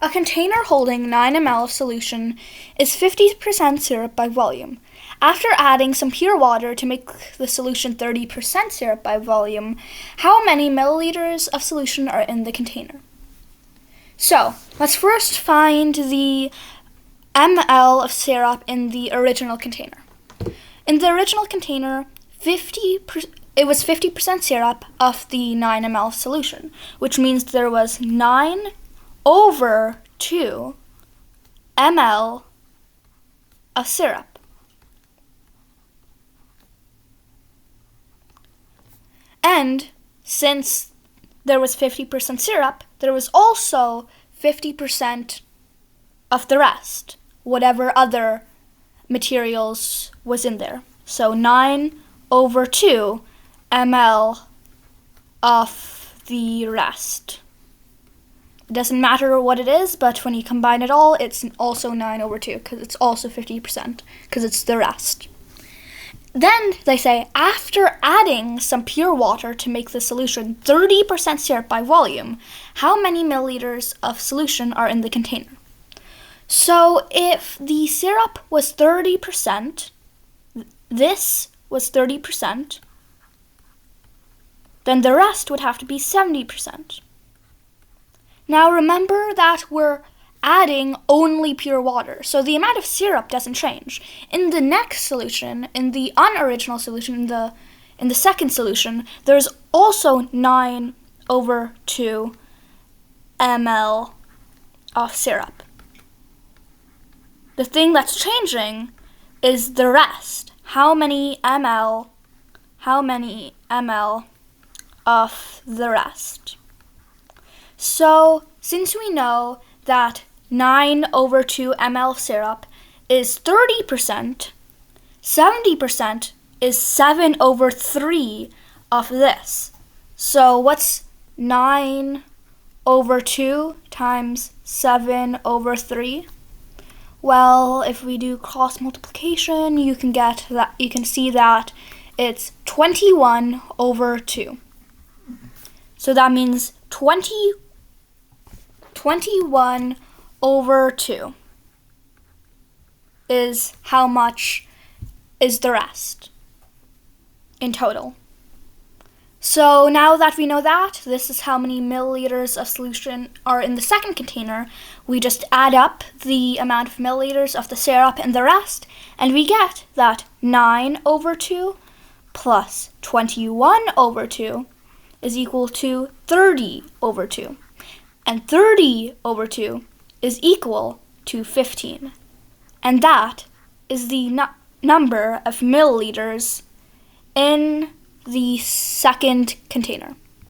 A container holding 9 ml of solution is 50% syrup by volume. After adding some pure water to make the solution 30% syrup by volume, how many milliliters of solution are in the container? So, let's first find the ml of syrup in the original container. In the original container, it was 50% syrup of the 9 ml solution, which means there was 9 over 2 ml of syrup. And since there was 50% syrup, there was also 50% of the rest, whatever other materials was in there. So 9 over 2 ml of the rest. It doesn't matter what it is, but when you combine it all, it's also 9 over 2, because it's also 50%, because it's the rest. Then they say, after adding some pure water to make the solution 30% syrup by volume, how many milliliters of solution are in the container? So if the syrup was 30%, this was 30%, then the rest would have to be 70%. Now remember that we're adding only pure water, so the amount of syrup doesn't change. In the next solution, in the unoriginal solution, in the second solution, there's also 9 over 2 ml of syrup. The thing that's changing is the rest. How many ml of the rest? So, since we know that 9 over 2 ml of syrup is 30%, 70% is 7 over 3 of this. So, what's 9 over 2 times 7 over 3? Well, if we do cross multiplication, you can see that it's 21 over 2. So that means 21 over 2 is how much is the rest in total. So now that we know that, this is how many milliliters of solution are in the second container, we just add up the amount of milliliters of the syrup and the rest, and we get that 9 over 2 plus 21 over 2 is equal to 30 over 2. And 30 over 2 is equal to 15. And that is the number of milliliters in the second container.